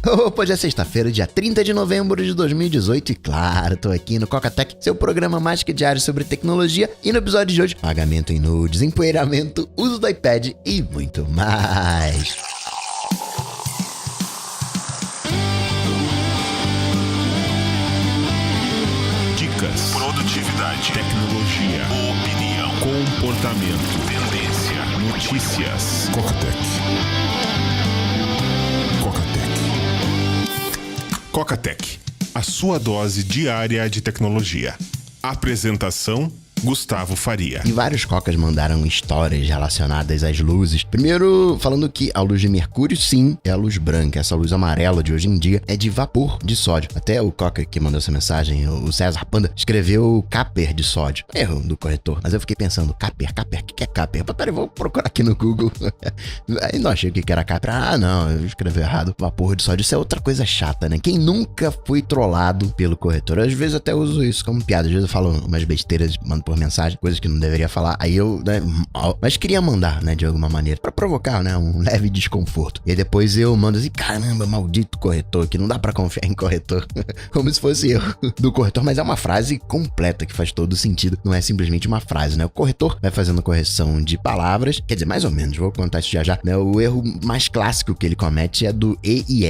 Opa, hoje é sexta-feira, dia 30 de novembro de 2018 e claro, tô aqui no Cocatec, seu programa mais que diário sobre tecnologia e no episódio de hoje, pagamento em nudes, empoeiramento, uso do iPad e muito mais. Dicas, produtividade, tecnologia, opinião, comportamento, tendência, notícias. Cocatec. Cocatec, a sua dose diária de tecnologia. Apresentação: Gustavo Faria. E vários cocas mandaram histórias relacionadas às luzes. Primeiro, falando que a luz de mercúrio, sim, é a luz branca. Essa luz amarela de hoje em dia é de vapor de sódio. Até o coca que mandou essa mensagem, o César Panda, escreveu Capper de sódio. Erro do corretor. Mas eu fiquei pensando, Capper, o que é Capper? Peraí, vou procurar aqui no Google. Aí não achei o que era Capper. Ah, não, eu escrevi errado. Vapor de sódio. Isso é outra coisa chata, né? Quem nunca foi trollado pelo corretor? Às vezes até uso isso como piada. Às vezes eu falo umas besteiras, mando por mensagem, coisas que não deveria falar, aí eu, né, mas queria mandar, né, de alguma maneira, pra provocar, né, um leve desconforto. E aí depois eu mando assim, caramba, maldito corretor, que não dá pra confiar em corretor, como se fosse eu do corretor, mas é uma frase completa que faz todo sentido, não é simplesmente uma frase, né, o corretor vai fazendo correção de palavras, quer dizer, mais ou menos, vou contar isso já, né, o erro mais clássico que ele comete é do e e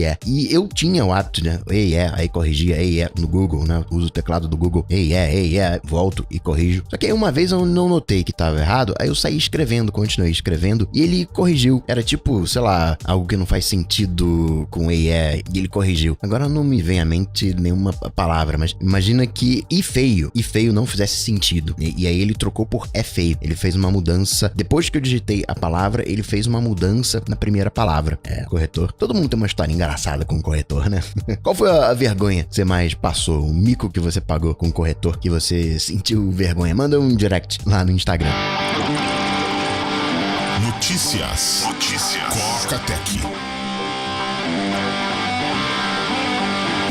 é, e eu tinha o hábito, né, e é, aí corrigia e é no Google, né, uso o teclado do Google, e é, volto e corrijo. Só que aí uma vez eu não notei que tava errado, aí eu saí escrevendo, continuei escrevendo, e ele corrigiu. Era tipo, sei lá, algo que não faz sentido com e ele corrigiu. Agora não me vem à mente nenhuma palavra, mas imagina que e feio não fizesse sentido. E aí ele trocou por é feio. Ele fez uma mudança, depois que eu digitei a palavra, ele fez uma mudança na primeira palavra. É, corretor. Todo mundo tem uma história engraçada com o corretor, né? Qual foi a vergonha que você mais passou? O mico que você pagou com o corretor, que você sentiu vergonha? Manda um direct lá no Instagram. Notícias. Cocatec.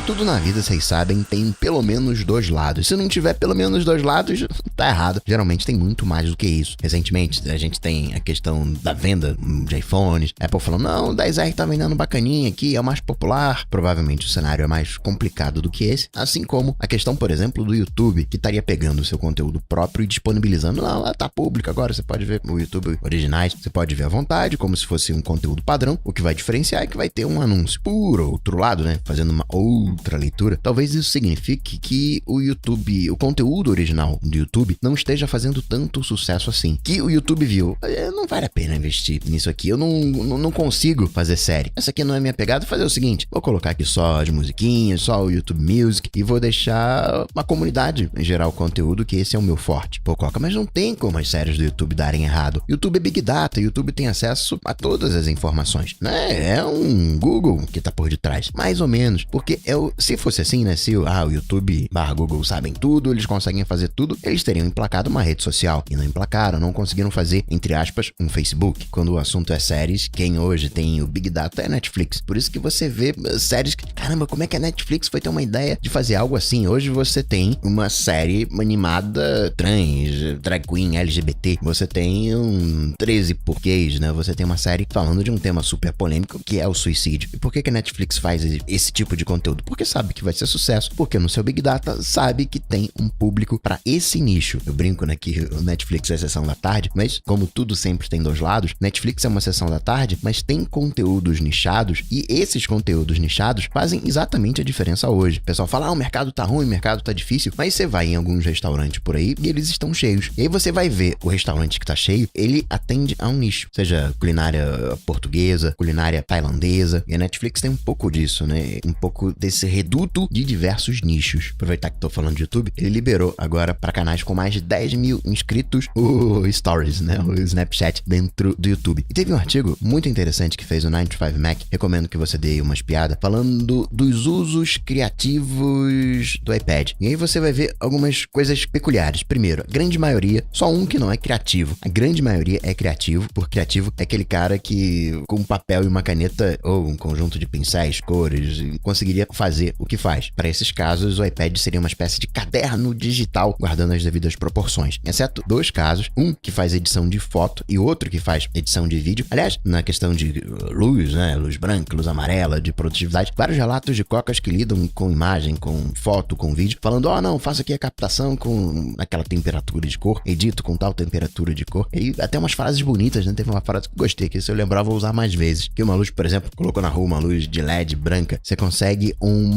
Tudo na vida, vocês sabem, tem pelo menos dois lados. Se não tiver pelo menos dois lados, tá errado. Geralmente tem muito mais do que isso. Recentemente, a gente tem a questão da venda de iPhones. Apple falando, não, o 10R tá vendendo bacaninha aqui, é o mais popular. Provavelmente o cenário é mais complicado do que esse. Assim como a questão, por exemplo, do YouTube, que estaria pegando o seu conteúdo próprio e disponibilizando. Não, ela tá público agora, você pode ver o YouTube originais, você pode ver à vontade, como se fosse um conteúdo padrão. O que vai diferenciar é que vai ter um anúncio. Por outro lado, né, fazendo uma outra leitura, talvez isso signifique que o YouTube, o conteúdo original do YouTube não esteja fazendo tanto sucesso assim. Que o YouTube viu, não vale a pena investir nisso aqui, eu não consigo fazer série. Essa aqui não é minha pegada, vou fazer o seguinte, vou colocar aqui só as musiquinhas, só o YouTube Music e vou deixar uma comunidade gerar o conteúdo, que esse é o meu forte. Pô, Coca, mas não tem como as séries do YouTube darem errado. YouTube é Big Data, YouTube tem acesso a todas as informações, né? É um Google que tá por detrás, mais ou menos, porque se fosse assim, né, se o YouTube / Google sabem tudo, eles conseguem fazer tudo, eles teriam emplacado uma rede social, e não emplacaram, não conseguiram fazer, entre aspas, um Facebook. Quando o assunto é séries, quem hoje tem o Big Data é Netflix, por isso que você vê séries que, caramba, como é que a Netflix foi ter uma ideia de fazer algo assim? Hoje você tem uma série animada trans, drag queen, LGBT, você tem um 13 porquês, né, você tem uma série falando de um tema super polêmico, que é o suicídio. E por que a Netflix faz esse tipo de conteúdo? Porque sabe que vai ser sucesso, porque no seu Big Data sabe que tem um público para esse nicho. Eu brinco, né, que o Netflix é a sessão da tarde, mas como tudo sempre tem dois lados, Netflix é uma sessão da tarde, mas tem conteúdos nichados, e esses conteúdos nichados fazem exatamente a diferença hoje. O pessoal fala, o mercado tá ruim, o mercado tá difícil, mas você vai em alguns restaurantes por aí e eles estão cheios. E aí você vai ver o restaurante que tá cheio, ele atende a um nicho, seja culinária portuguesa, culinária tailandesa, e a Netflix tem um pouco disso, né, um pouco desse reduto de diversos nichos. Aproveitar que tô falando de YouTube, ele liberou agora para canais com mais de 10 mil inscritos o Stories, né, o Snapchat dentro do YouTube. E teve um artigo muito interessante que fez o 9to5Mac, recomendo que você dê uma espiada, falando dos usos criativos do iPad. E aí você vai ver algumas coisas peculiares. Primeiro, a grande maioria, só um que não é criativo. A grande maioria é criativo, porque criativo é aquele cara que com um papel e uma caneta ou um conjunto de pincéis, cores, conseguiria fazer o que faz. Para esses casos, o iPad seria uma espécie de caderno digital, guardando as devidas proporções. Exceto 2 casos, um que faz edição de foto e outro que faz edição de vídeo. Aliás, na questão de luz, né, luz branca, luz amarela, de produtividade, vários relatos de cocas que lidam com imagem, com foto, com vídeo, falando, não, faço aqui a captação com aquela temperatura de cor, edito com tal temperatura de cor. E até umas frases bonitas, né? Teve uma frase que eu gostei, que se eu lembrar vou usar mais vezes. Que uma luz, por exemplo, colocou na rua uma luz de LED branca, você consegue um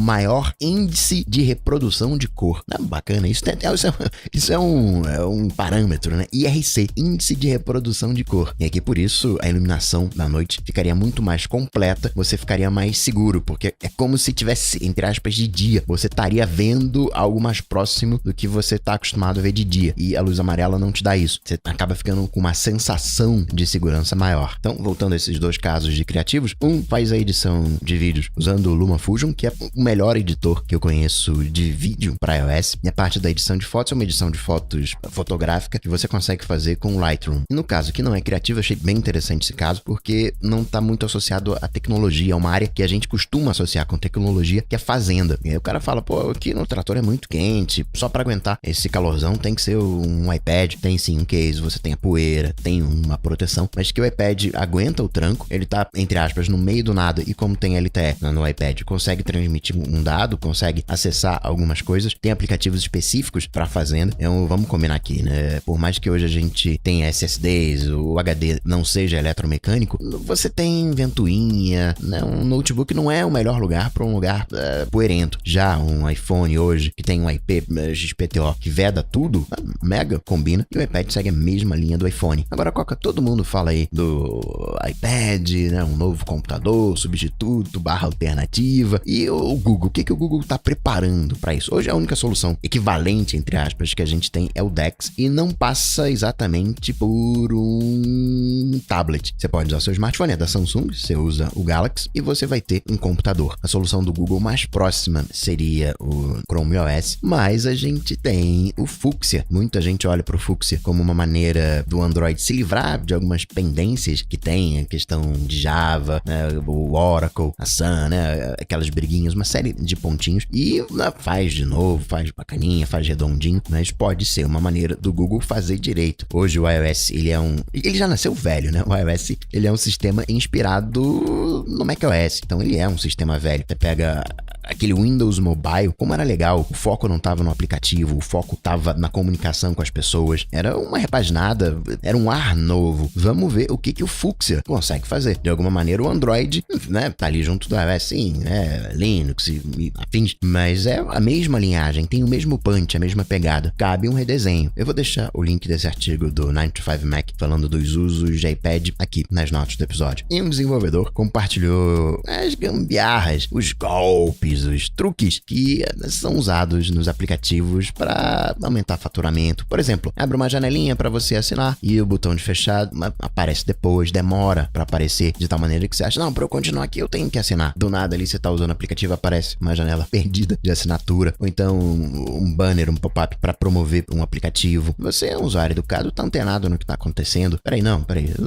índice de reprodução de cor. Bacana, isso é um parâmetro, né? IRC, índice de reprodução de cor. E aqui, por isso, a iluminação da noite ficaria muito mais completa, você ficaria mais seguro, porque é como se tivesse, entre aspas, de dia. Você estaria vendo algo mais próximo do que você está acostumado a ver de dia. E a luz amarela não te dá isso. Você acaba ficando com uma sensação de segurança maior. Então, voltando a esses 2 casos de criativos, um faz a edição de vídeos usando o LumaFusion, que é o melhor editor que eu conheço de vídeo para iOS. E a parte da edição de fotos é uma edição de fotos fotográfica que você consegue fazer com o Lightroom. E no caso que não é criativo, eu achei bem interessante esse caso, porque não está muito associado à tecnologia, é uma área que a gente costuma associar com tecnologia, que é fazenda. E aí o cara fala, aqui no trator é muito quente, só para aguentar esse calorzão tem que ser um iPad. Tem sim um case, você tem a poeira, tem uma proteção, mas que o iPad aguenta o tranco, ele tá, entre aspas, no meio do nada, e como tem LTE no iPad, consegue transmitir um dado, consegue acessar algumas coisas, tem aplicativos específicos para fazenda. Então, vamos combinar aqui, né? Por mais que hoje a gente tenha SSDs, o HD não seja eletromecânico, você tem ventoinha, né? Um notebook não é o melhor lugar para um lugar poeirento. Já um iPhone hoje, que tem um IP XPTO que veda tudo, mega combina, e o iPad segue a mesma linha do iPhone. Agora, Coca, todo mundo fala aí do iPad, né? Um novo computador, substituto, barra alternativa. E o Google, o que o Google está preparando para isso? Hoje a única solução equivalente, entre aspas, que a gente tem é o DeX, e não passa exatamente por um tablet. Você pode usar seu smartphone, é da Samsung, você usa o Galaxy e você vai ter um computador. A solução do Google mais próxima seria o Chrome OS, mas a gente tem o Fuchsia. Muita gente olha para o Fuchsia como uma maneira do Android se livrar de algumas pendências que tem, a questão de Java, né, o Oracle, a Sun, né, aquelas briguinhas, uma série de pontinhos, e faz de novo, faz bacaninha, faz redondinho, mas pode ser uma maneira do Google fazer direito. Hoje o iOS, ele já nasceu velho, né? O iOS, ele é um sistema inspirado no macOS, então ele é um sistema velho. Você pega aquele Windows Mobile, como era legal, o foco não estava no aplicativo, o foco estava na comunicação com as pessoas, era uma repaginada, era um ar novo. Vamos ver o que o Fuchsia consegue fazer. De alguma maneira o Android, né, tá ali junto do iOS, sim, né, Linux e afins, mas é a mesma linhagem, tem o mesmo punch, a mesma pegada, cabe um redesenho. Eu vou deixar o link desse artigo do 9to5Mac falando dos usos de iPad aqui nas notas do episódio. E um desenvolvedor compartilhou as gambiarras, os golpes, os truques que são usados nos aplicativos para aumentar faturamento. Por exemplo, abre uma janelinha para você assinar e o botão de fechar aparece depois, demora para aparecer, de tal maneira que você acha, não, para eu continuar aqui eu tenho que assinar. Do nada ali você tá usando o aplicativo, aparece uma janela perdida de assinatura, ou então um banner, um pop-up para promover um aplicativo. Você é um usuário educado, tá antenado no que tá acontecendo. Peraí,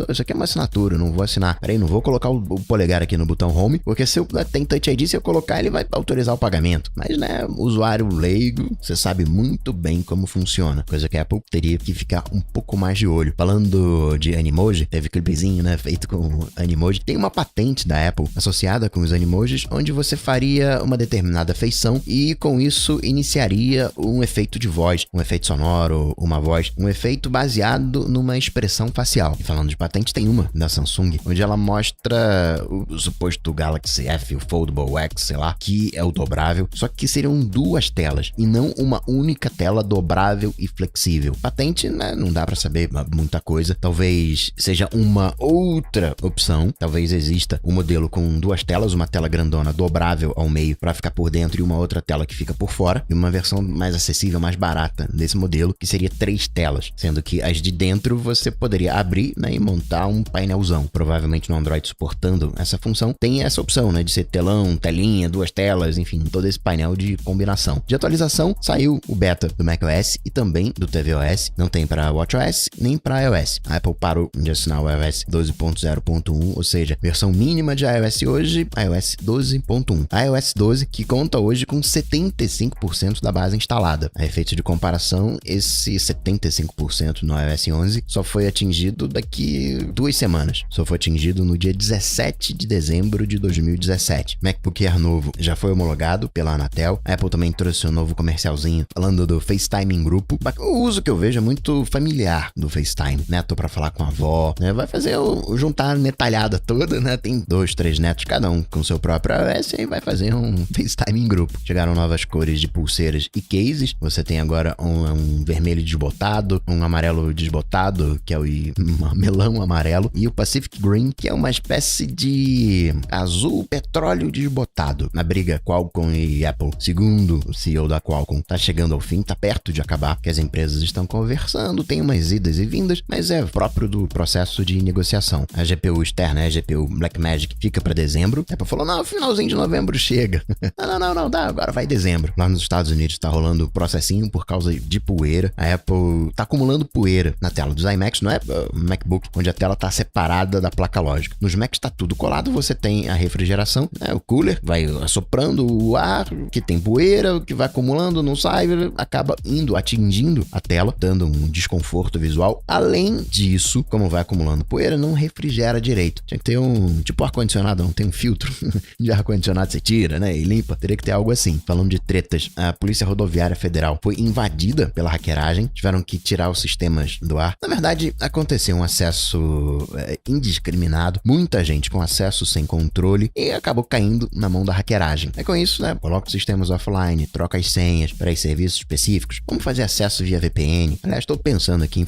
isso aqui é uma assinatura, eu não vou assinar. Peraí, não vou colocar o polegar aqui no botão home, porque se eu tem Touch ID, se eu colocar ele vai autorizar o pagamento. Mas, né, usuário leigo, você sabe muito bem como funciona, coisa que a Apple teria que ficar um pouco mais de olho. Falando de Animoji, teve clipezinho, né, feito com Animoji. Tem uma patente da Apple associada com os Animojis, onde você faria uma determinada feição e com isso iniciaria um efeito de voz, um efeito sonoro, uma voz, um efeito baseado numa expressão facial. E falando de patente, tem uma da Samsung, onde ela mostra o suposto Galaxy F, o Foldable X, sei lá, que é o dobrável, só que seriam 2 telas e não uma única tela dobrável e flexível. Patente, né, não dá pra saber muita coisa, talvez seja uma outra opção, talvez exista um modelo com 2 telas, uma tela grandona dobrável ao meio para ficar por dentro e uma outra tela que fica por fora, e uma versão mais acessível, mais barata desse modelo, que seria 3 telas, sendo que as de dentro você poderia abrir, né, e montar um painelzão. Provavelmente no Android suportando essa função tem essa opção, né, de ser telão, telinha, 2 telas, telas, enfim, todo esse painel de combinação. De atualização, saiu o beta do macOS e também do tvOS. Não tem para watchOS nem para iOS. A Apple parou de assinar o iOS 12.0.1, ou seja, versão mínima de iOS hoje, iOS 12.1. A iOS 12 que conta hoje com 75% da base instalada. A efeito de comparação, esse 75% no iOS 11 só foi atingido daqui 2 semanas. Só foi atingido no dia 17 de dezembro de 2017. MacBook Air novo já foi homologado pela Anatel. A Apple também trouxe um novo comercialzinho falando do FaceTime em grupo. O uso que eu vejo é muito familiar do FaceTime. Neto pra falar com a avó, né? Vai fazer juntar a netalhada toda, né? Tem 2, 3 netos, cada um com seu próprio iOS, e vai fazer um FaceTime em grupo. Chegaram novas cores de pulseiras e cases. Você tem agora um vermelho desbotado, um amarelo desbotado, que é o melão amarelo, e o Pacific Green, que é uma espécie de azul petróleo desbotado. Na briga Qualcomm e Apple, segundo o CEO da Qualcomm, tá chegando ao fim, tá perto de acabar, que as empresas estão conversando, tem umas idas e vindas, mas é próprio do processo de negociação. A GPU externa, a GPU Blackmagic, fica para dezembro. A Apple falou, não, finalzinho de novembro chega. Não, dá, agora vai dezembro. Lá nos Estados Unidos tá rolando processinho por causa de poeira. A Apple tá acumulando poeira na tela dos iMacs, não é MacBook, onde a tela tá separada da placa lógica. Nos Macs tá tudo colado, você tem a refrigeração, né? O cooler vai assoprando o ar, que tem poeira, que vai acumulando, não sai, acaba atingindo a tela, dando um desconforto visual. Além disso, como vai acumulando poeira, não refrigera direito. Tinha que ter tipo ar-condicionado, não tem um filtro de ar-condicionado, você tira, né, e limpa. Teria que ter algo assim. Falando de tretas, a Polícia Rodoviária Federal foi invadida pela hackeragem, tiveram que tirar os sistemas do ar. Na verdade, aconteceu um acesso indiscriminado, muita gente com acesso sem controle, e acabou caindo na mão da hackeragem. É com isso, né, coloca os sistemas offline, troca as senhas para os serviços específicos. Vamos fazer acesso via VPN. Aliás, estou pensando aqui em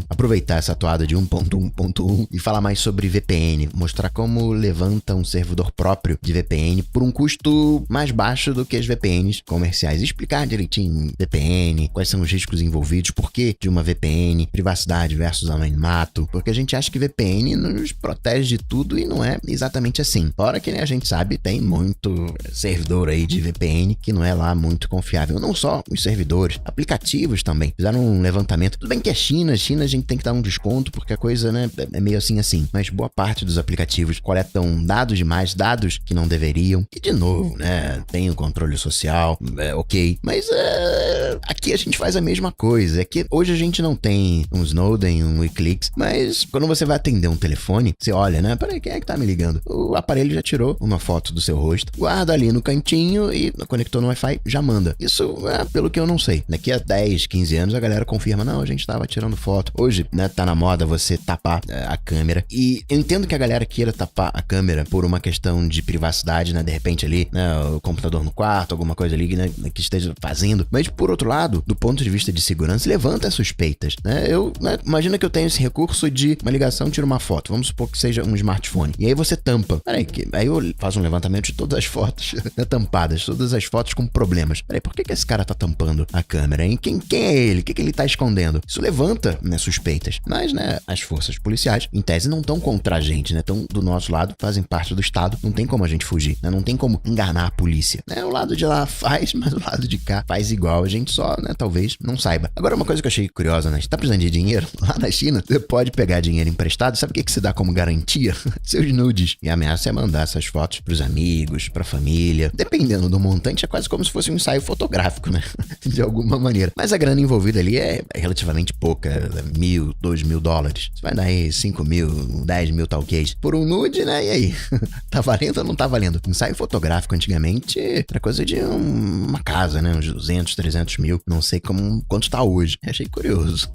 aproveitar essa atuada de 1.1.1 e falar mais sobre VPN, mostrar como levanta um servidor próprio de VPN por um custo mais baixo do que as VPNs comerciais. Explicar direitinho VPN, quais são os riscos envolvidos, por que de uma VPN, privacidade versus anonimato, porque a gente acha que VPN nos protege de tudo e não é exatamente assim. Fora que, né, a gente sabe, tem muito servidor aí de VPN que não é lá muito confiável. Não só os servidores, aplicativos também. Fizeram um levantamento. Tudo bem que é China a gente tem que dar um desconto porque a coisa, né, é meio assim. Mas boa parte dos aplicativos coletam dados demais, dados que não deveriam. E de novo, né, tem o controle social, ok. Mas aqui a gente faz a mesma coisa. É que hoje a gente não tem um Snowden, um Wikileaks, mas quando você vai atender um telefone, você olha, né, peraí, quem é que tá me ligando? O aparelho já tirou uma foto do seu rosto, guarda ali no cantinho e conectou no Wi-Fi, já manda. Isso é pelo que eu não sei. Daqui a 10, 15 anos a galera confirma, não, a gente tava tirando foto. Hoje, né, tá na moda você tapar a câmera. E eu entendo que a galera queira tapar a câmera por uma questão de privacidade, né, de repente ali, né, o computador no quarto, alguma coisa ali, né, que esteja fazendo. Mas por outro lado, do ponto de vista de segurança, levanta suspeitas, né? Imagina que eu tenho esse recurso de uma ligação, tiro uma foto. Vamos supor que seja um smartphone. E aí você tampa. Aí eu faço um levantamento de todas as fotos, né, tampadas, todas as fotos com problemas. Por que esse cara tá tampando a câmera, hein? Quem é ele? O que ele tá escondendo? Isso levanta, né, suspeitas. Mas, né, as forças policiais, em tese, não estão contra a gente, né? Estão do nosso lado, fazem parte do Estado. Não tem como a gente fugir, né? Não tem como enganar a polícia, né? O lado de lá faz, mas o lado de cá faz igual. A gente só, né, talvez não saiba. Agora, uma coisa que eu achei curiosa, né? Você tá precisando de dinheiro? Lá na China, você pode pegar dinheiro emprestado. Sabe o que se dá como garantia? Seus nudes. E a ameaça é mandar essas fotos pros amigos, pra família. Dependendo do montante, é quase como se fosse um ensaio fotográfico, né? De alguma maneira. Mas a grana envolvida ali é relativamente pouca. $1.000, $2.000. Você vai dar aí 5 mil, 10 mil talvez. Por um nude, né? E aí? Tá valendo ou não tá valendo? Ensaio fotográfico antigamente era coisa de uma casa, né? Uns 200, 300 mil. Não sei quanto tá hoje. Achei curioso.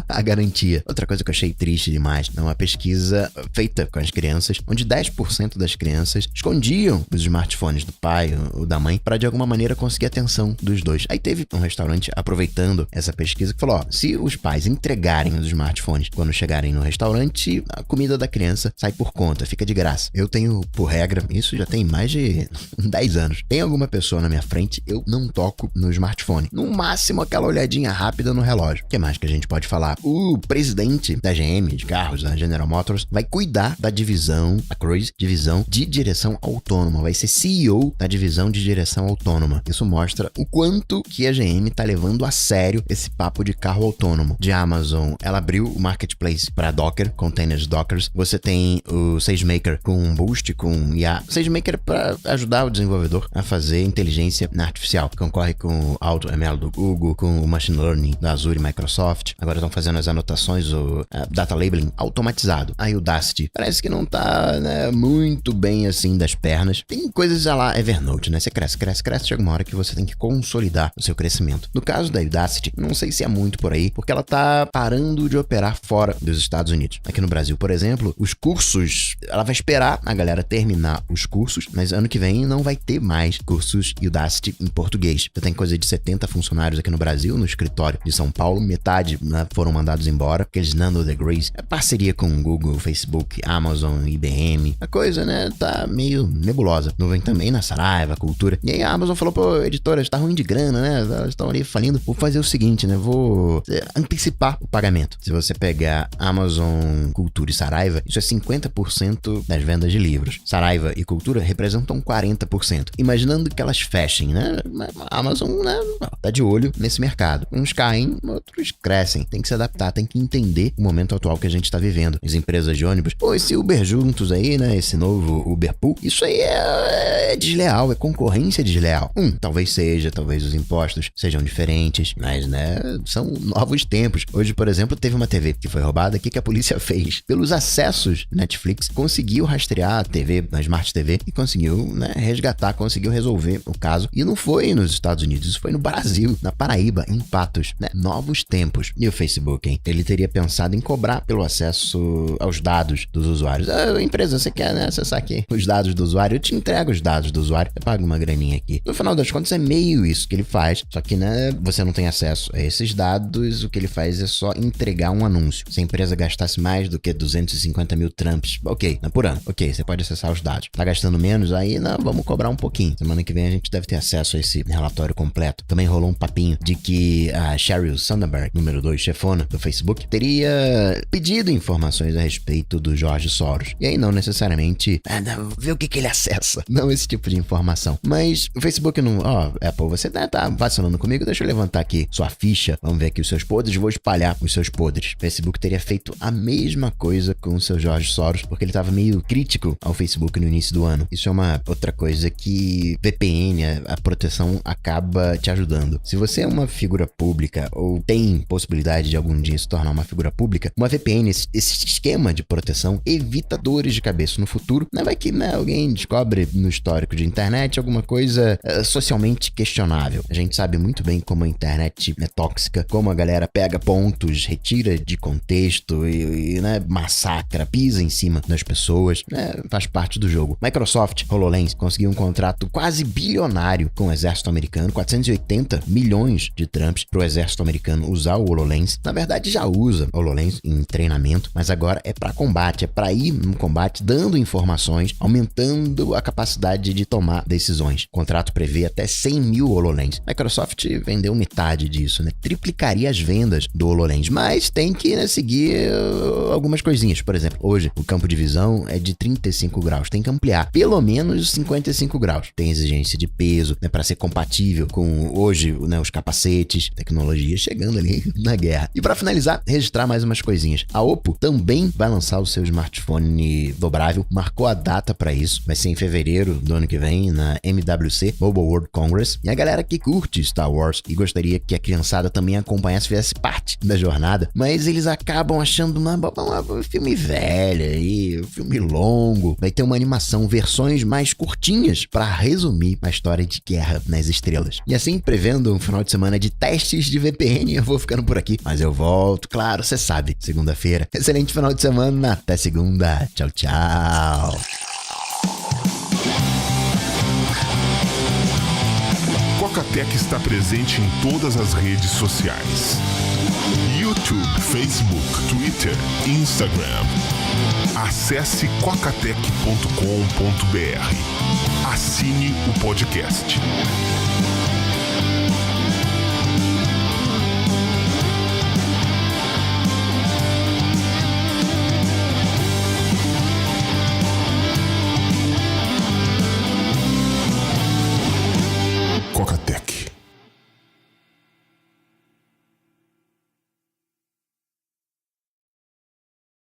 a garantia. Outra coisa que eu achei triste demais. É uma pesquisa feita com as crianças, onde 10% das crianças escondiam os smartphones do pai ou da mãe para de alguma maneira conseguir a atenção dos dois. Aí teve um restaurante aproveitando essa pesquisa que falou, ó, se os pais entregarem os smartphones quando chegarem no restaurante, a comida da criança sai por conta, fica de graça. Eu tenho, por regra, isso já tem mais de 10 anos. Tem alguma pessoa na minha frente, eu não toco no smartphone. smartphone. No máximo, aquela olhadinha rápida no relógio. O que mais que a gente pode falar? O presidente da GM, de carros, da General Motors, vai cuidar da divisão, a Cruise, divisão de direção autônoma. Vai ser CEO da divisão de direção autônoma. Isso mostra o quanto que a GM tá levando a sério esse papo de carro autônomo. De Amazon, ela abriu o marketplace para Docker, containers Dockers. Você tem o SageMaker com Boost, com IA. O SageMaker para ajudar o desenvolvedor a fazer inteligência artificial. Concorre com o AutoML do Google, com o Machine Learning da Azure e Microsoft. Agora estão fazendo as anotações, o Data Labeling automatizado. A Udacity parece que não tá, né, muito bem assim das pernas. Tem coisas lá, Evernote, né? Você cresce, chega uma hora que você tem que consolidar o seu crescimento. No caso da Udacity, não sei se é muito por aí, porque ela tá parando de operar fora dos Estados Unidos. Aqui no Brasil, por exemplo, os cursos, ela vai esperar a galera terminar os cursos, mas ano que vem não vai ter mais cursos Udacity em português. Você tem coisa de 70 funcionários aqui no Brasil, no escritório de São Paulo, metade, né, foram mandados embora, aqueles nano degrees, parceria com Google, Facebook, Amazon, IBM, a coisa, né, tá meio nebulosa. Nuvem também na Saraiva, Cultura. E aí a Amazon falou, pô, editoras, tá ruim de grana, né, elas estão ali falindo, vou fazer o seguinte, né, vou antecipar o pagamento. Se você pegar Amazon, Cultura e Saraiva, isso é 50% das vendas de livros. Saraiva e Cultura representam 40%. Imaginando que elas fechem, né, a Amazon, né, tá de olho nesse mercado. Uns caem, outros crescem. Tem que se adaptar, tem que entender o momento atual que a gente tá vivendo. As empresas de ônibus, pô, esse Uber juntos aí, né, esse novo Uber Pool, isso aí é desleal, é concorrência desleal. Talvez seja, talvez os impostos sejam diferentes, mas, né, são novos tempos. Hoje, por exemplo, teve uma TV que foi roubada. O que a polícia fez? Pelos acessos Netflix, conseguiu rastrear a TV, a Smart TV, e conseguiu, né, resgatar, conseguiu resolver o caso. E não foi nos Estados Unidos, isso foi no Brasil, na Paraíba, em Patos, né? Novos tempos. E o Facebook, hein? Ele teria pensado em cobrar pelo acesso aos dados dos usuários. Empresa, você quer, né, acessar aqui os dados do usuário? Eu te entrego os dados do usuário, eu pago uma graninha aqui. No final das contas, é meio isso que ele faz, só que, né, você não tem acesso a esses dados, o que ele faz é só entregar um anúncio. Se a empresa gastasse mais do que 250 mil trumps, ok, né, por ano, ok, você pode acessar os dados. Tá gastando menos, aí não, vamos cobrar um pouquinho. Semana que vem a gente deve ter acesso a esse relatório completo. Também rolou um papinho de que a Sheryl Sandberg, número 2, chefona do Facebook, teria pedido informações a respeito do George Soros. E aí não necessariamente, ver o que ele acessa. Não esse tipo de informação. Mas o Facebook não, Apple, você tá vacilando comigo, deixa eu levantar aqui sua ficha, vamos ver aqui os seus podres, vou espalhar os seus podres. O Facebook teria feito a mesma coisa com o seu George Soros, porque ele estava meio crítico ao Facebook no início do ano. Isso é uma outra coisa que VPN, a proteção, acaba te ajudando. Se você é uma figura pública ou tem possibilidade de algum dia se tornar uma figura pública, uma VPN, esse esquema de proteção, evita dores de cabeça no futuro. Não vai que, né, alguém descobre no histórico de internet alguma coisa socialmente questionável. A gente sabe muito bem como a internet é tóxica, como a galera pega pontos, retira de contexto e né, massacra, pisa em cima das pessoas, né, faz parte do jogo. Microsoft, HoloLens, conseguiu um contrato quase bilionário com o exército americano, 480 milhões de trumps para o exército americano usar o HoloLens. Na verdade, já usa o HoloLens em treinamento, mas agora é para combate, é para ir no combate, dando informações, aumentando a capacidade de tomar decisões. O contrato prevê até 100 mil HoloLens. Microsoft vendeu metade disso, né? Triplicaria as vendas do HoloLens, mas tem que, né, seguir algumas coisinhas. Por exemplo, hoje o campo de visão é de 35 graus, tem que ampliar pelo menos 55 graus. Tem exigência de peso, né, para ser compatível com hoje, né, os capacetes, tecnologia chegando ali na guerra. E para finalizar, registrar mais umas coisinhas. A Oppo também vai lançar o seu smartphone dobrável, marcou a data para isso, vai ser em fevereiro do ano que vem na MWC, Mobile World Congress. E a galera que curte Star Wars e gostaria que a criançada também acompanhasse, fizesse parte da jornada, mas eles acabam achando um filme velho aí, um filme longo. Vai ter uma animação, versões mais curtinhas para resumir a história de Guerra nas Estrelas. E assim, prevendo um final de semana de testes de VPN, eu vou ficando por aqui, mas eu volto, claro, você sabe, segunda-feira. Excelente final de semana, até segunda. Tchau, tchau. Coca-Tech está presente em todas as redes sociais: YouTube, Facebook, Twitter, Instagram. Acesse cocatec.com.br. Assine o podcast.